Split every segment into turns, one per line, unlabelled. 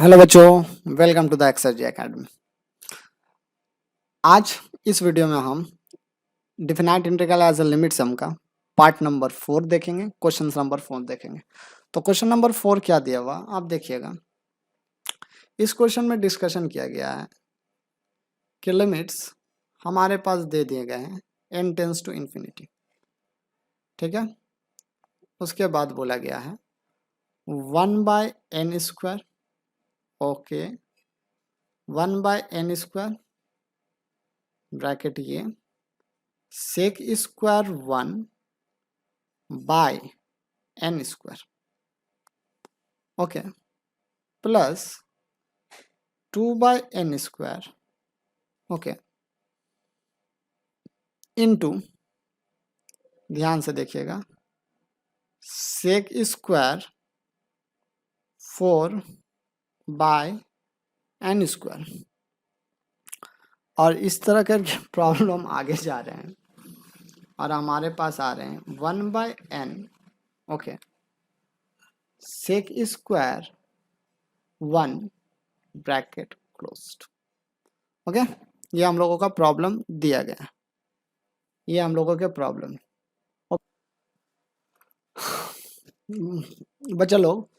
Hello बच्चों, welcome to the Exergy Academy. आज इस वीडियो में हम definite integral as a limit sum का पार्ट नंबर 4 देखेंगे, क्वेश्चन नंबर 4 देखेंगे। तो क्वेश्चन नंबर 4 क्या दिया हुआ आप देखिएगा। इस क्वेश्चन में डिस्कशन किया गया है कि लिमिट्स हमारे पास दे दिए गए हैं n टेंस टू इन्फिनिटी, ठीक है। उसके बाद बोला गया है 1/n², ओके, 1/n² ब्रैकेट ये sec square 1/n², okay, plus 2/n², okay, into, ध्यान से देखिएगा, सेक स्क्वायर 4/n²। और इस तरह करके प्रॉब्लम आगे जा रहे हैं और हमारे पास आ रहे हैं 1/n, okay, sec square 1 bracket closed, okay. ये हम लोगों का प्रॉब्लम दिया गया है, ये हम लोगों के प्रॉब्लम। बच्चा लोग,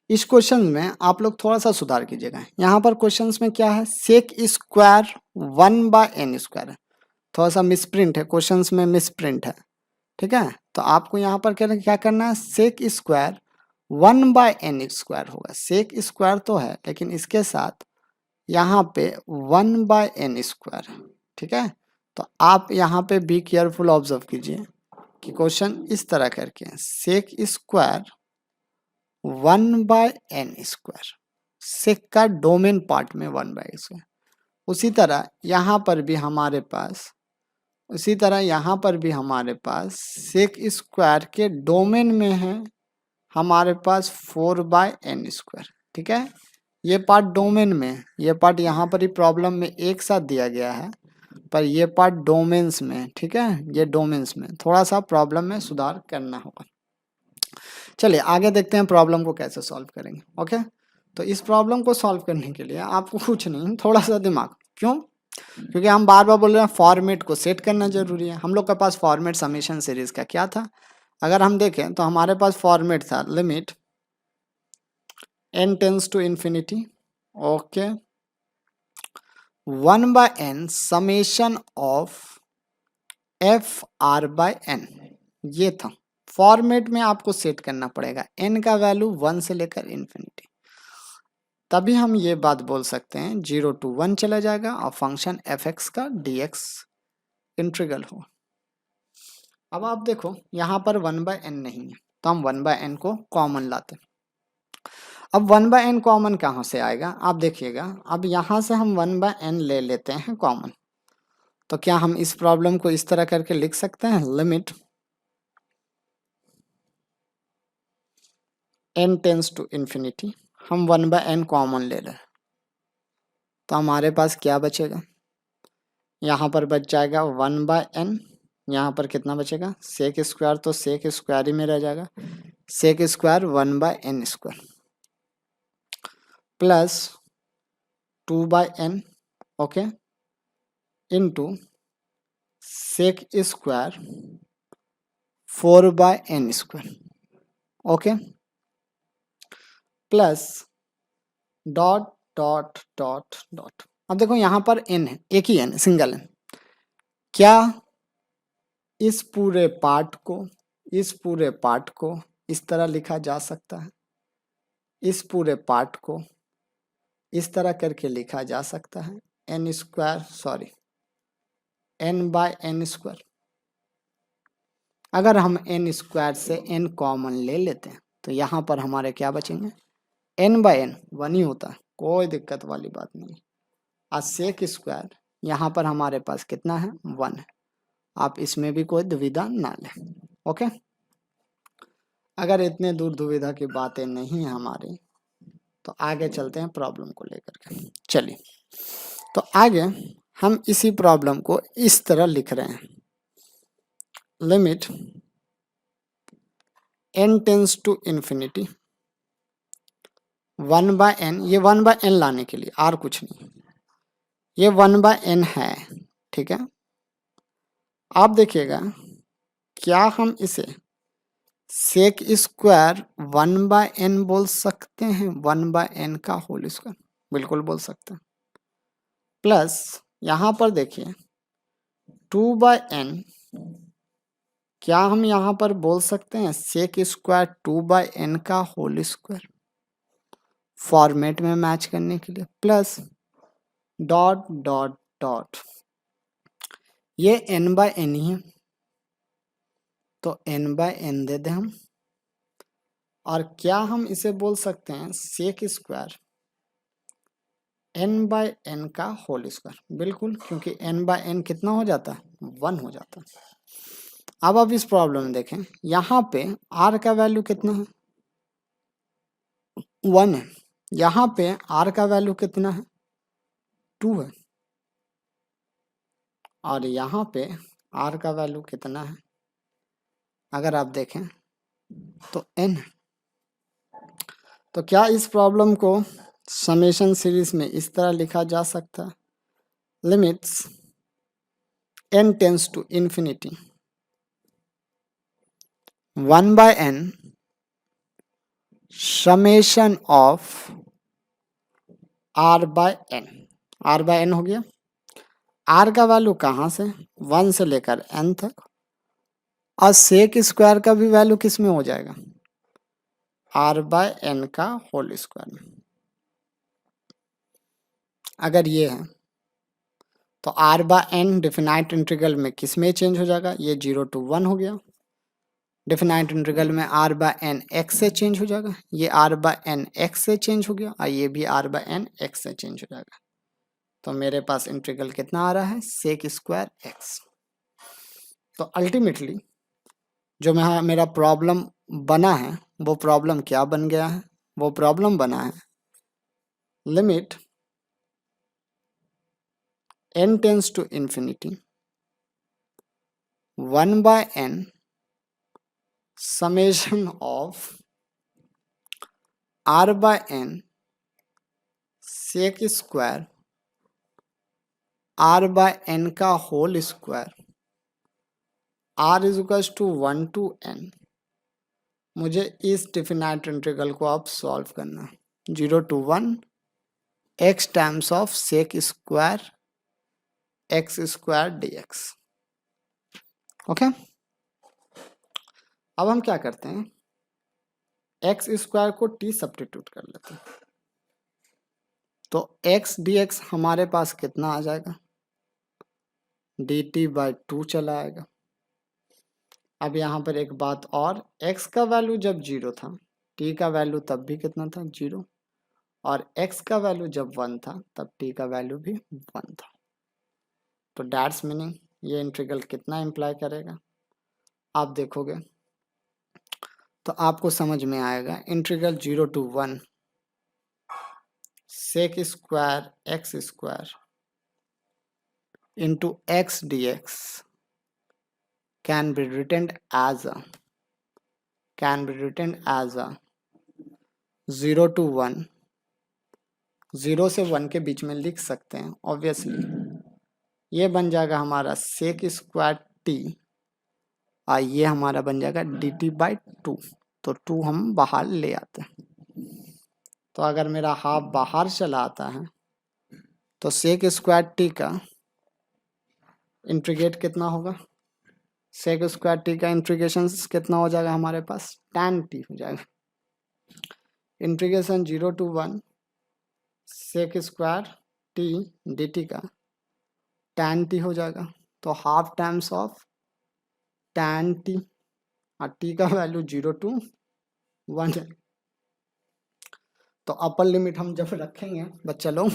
इस क्वेश्चन में आप लोग थोड़ा सा सुधार कीजिएगा। यहाँ पर क्वेश्चंस में क्या है, सेक स्क्वायर 1/n² है, थोड़ा सा मिसप्रिंट है, क्वेश्चंस में मिसप्रिंट है, ठीक है। तो आपको यहाँ पर क्या करना है, सेक स्क्वायर 1/n² होगा। सेक स्क्वायर तो है लेकिन इसके साथ यहाँ पे 1/n², ठीक है। तो आप यहाँ पे बी केयरफुल ऑब्जर्व कीजिए कि क्वेश्चन इस तरह करके सेक स्क्वायर 1/n², सेक का डोमेन पार्ट में 1/n²। उसी तरह यहाँ पर भी हमारे पास सेक स्क्वायर के डोमेन में है हमारे पास 4/n², ठीक है। ये पार्ट डोमेन में, ये पार्ट यहाँ पर ही प्रॉब्लम में एक साथ दिया गया है, पर ये पार्ट डोमेन्स में, ठीक है। ये डोमेन्स में थोड़ा सा प्रॉब्लम में सुधार करना होगा। चलिए आगे देखते हैं प्रॉब्लम को कैसे सॉल्व करेंगे, ओके। तो इस प्रॉब्लम को सॉल्व करने के लिए आपको कुछ नहीं, थोड़ा सा दिमाग, क्यों? क्योंकि हम बार बार बोल रहे हैं फॉर्मेट को सेट करना जरूरी है। हम लोग के पास फॉर्मेट समेशन सीरीज का क्या था, अगर हम देखें तो हमारे पास फॉर्मेट था limit n tends to infinity, okay, 1/n summation of f(r/n), ये था। फॉर्मेट में आपको सेट करना पड़ेगा n का वैल्यू 1 से लेकर इन्फिनिटी, तभी हम ये बात बोल सकते हैं 0 to 1 चला जाएगा और फंक्शन f(x) का dx इंटीग्रल हो। अब आप देखो यहाँ पर 1/n नहीं है तो हम 1/n को कॉमन लाते हैं। अब 1/n कॉमन कहाँ से आएगा आप देखिएगा। अब यहाँ से हम 1/n ले लेते हैं कॉमन, तो क्या हम इस प्रॉब्लम को इस तरह करके लिख सकते हैं, limit n tends to infinity, हम 1/n कॉमन ले रहे हैं, तो हमारे पास क्या बचेगा, यहाँ पर बच जाएगा 1/n, यहाँ पर कितना बचेगा, सेक स्क्वायर, तो सेक स्क्वायर ही में रह जाएगा, sec square 1/n² plus 2/n, okay, into sec square 4/n², okay, plus dot dot dot dot. अब देखो यहाँ पर n है, एक ही n, सिंगल n। क्या इस पूरे पार्ट को इस तरह लिखा जा सकता है, इस पूरे पार्ट को इस तरह करके लिखा जा सकता है n/n²। अगर हम n² से n कॉमन ले लेते हैं तो यहाँ पर हमारे क्या बचेंगे, n/n 1 ही होता है, कोई दिक्कत वाली बात नहीं। और सेक स्क्वायर यहाँ पर हमारे पास कितना है, 1 है। आप इसमें भी कोई दुविधा ना लें, ओके। अगर इतने दूर दुविधा की बातें नहीं है हमारी, तो आगे चलते हैं प्रॉब्लम को लेकर के। चलिए, तो आगे हम इसी प्रॉब्लम को इस तरह लिख रहे हैं, limit n tends to infinity 1/n, ये 1/n लाने के लिए, और कुछ नहीं, ये 1/n है, ठीक है। आप देखिएगा, क्या हम इसे सेक स्क्वायर 1/n बोल सकते हैं? 1/n का होल स्क्वायर, बिल्कुल बोल सकते हैं। प्लस यहाँ पर देखिए 2/n, क्या हम यहाँ पर बोल सकते हैं सेक स्क्वायर 2/n का होल स्क्वायर, फॉर्मेट में मैच करने के लिए। प्लस डॉट डॉट डॉट, ये n/n ही है, तो n/n दे दें हम। और क्या हम इसे बोल सकते हैं सेक स्क्वायर n/n का होल स्क्वायर, बिल्कुल, क्योंकि n/n कितना हो जाता है? 1 हो जाता है। अब आप इस प्रॉब्लम में देखें, यहाँ पे r का वैल्यू कितना है? 1 है। यहाँ पे r का वैल्यू कितना है? 2 है। और यहाँ पे r का वैल्यू कितना है? अगर आप देखें तो n है। तो क्या इस प्रॉब्लम को समेशन सीरीज में इस तरह लिखा जा सकता है? Limits n tends to infinity 1/n summation of r/n, r/n हो गया। r का वैल्यू कहाँ से? 1 से लेकर n तक। और सेक स्क्वायर का भी वैल्यू किस में हो जाएगा? r/n का होल स्क्वायर में। अगर ये है तो r/n डिफिनाइट इंटीग्रल में किस में चेंज हो जाएगा? ये 0 to 1 हो गया। डिफिनाइट इंटीग्रल में r/n x से चेंज हो जाएगा, ये r/n x से चेंज हो गया, और ये भी r/n x से चेंज हो जाएगा। तो मेरे पास इंटीग्रल कितना आ रहा है? Sec square x। तो अल्टीमेटली जो मेरा प्रॉब्लम बना है, वो प्रॉब्लम क्या बन गया है? वो प्रॉब्लम बना है limit n tends to infinity 1/n summation of r/n sec square r/n का whole square r is equal to 1 to n। मुझे इस डिफिनाइट इंटीग्रल को आप सॉल्व करना, 0 to 1 x times of sec square x square dx। Okay, अब हम क्या करते हैं, x स्क्वायर को t सब्स्टिट्यूट कर लेते हैं। तो x dx हमारे पास कितना आ जाएगा? dt/2 चला आएगा। अब यहाँ पर एक बात और, x का वैल्यू जब 0 था, t का वैल्यू तब भी कितना था? 0। और x का वैल्यू जब 1 था, तब t का वैल्यू भी 1 था। तो दैट्स मीनिंग ये इंटीग्रल कितना इम्प्लाई करेगा? आप देखोगे तो आपको समझ में आएगा, integral 0 to 1 sec square x square into x dx can be written as a 0 to 1, 0 से 1 के बीच में लिख सकते हैं ऑब्वियसली। ये बन जाएगा हमारा सेक स्क्वायर t, और ये हमारा बन जाएगा dt/2। तो 2 हम बाहर ले आते हैं। तो अगर मेरा हाफ बाहर चला आता है तो सेक स्क्वायर t का इंटीग्रेट कितना होगा? सेक स्क्वायर t का इंटीग्रेशन कितना हो जाएगा हमारे पास? tan t हो जाएगा। Integration 0 to 1 sec square t dt का tan t हो जाएगा। तो half times of tan t, और t का वैल्यू 0 to 1 है। तो अपर लिमिट हम जब रखेंगे बच्चा लोग,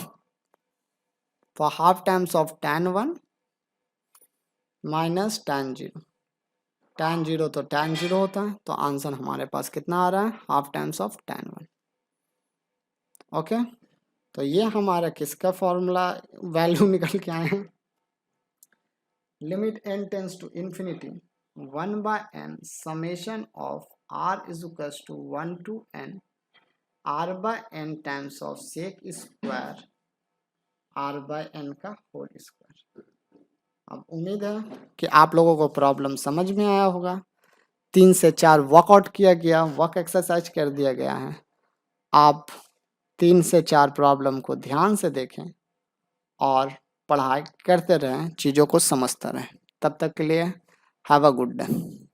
तो half times of tan 1 minus tan 0, tan 0 तो tan 0 होता है। तो आंसर हमारे पास कितना आ रहा है? Half times of tan 1। Okay, तो ये हमारा किसका फॉर्मूला वैल्यू निकल के आए हैं? Limit n tends to infinity 1/n summation of r is equal to 1 to n r by n times of sec square r by n का whole square. अब उम्मीद है कि आप लोगों को प्रॉब्लम समझ में आया होगा। 3 से 4 वर्कआउट किया गया, वर्क एक्सरसाइज कर दिया गया है। आप 3 से 4 प्रॉब्लम को ध्यान से देखें और पढ़ाई करते रहें, चीज़ों को समझते रहें। तब तक के लिए हैव अ गुड डे।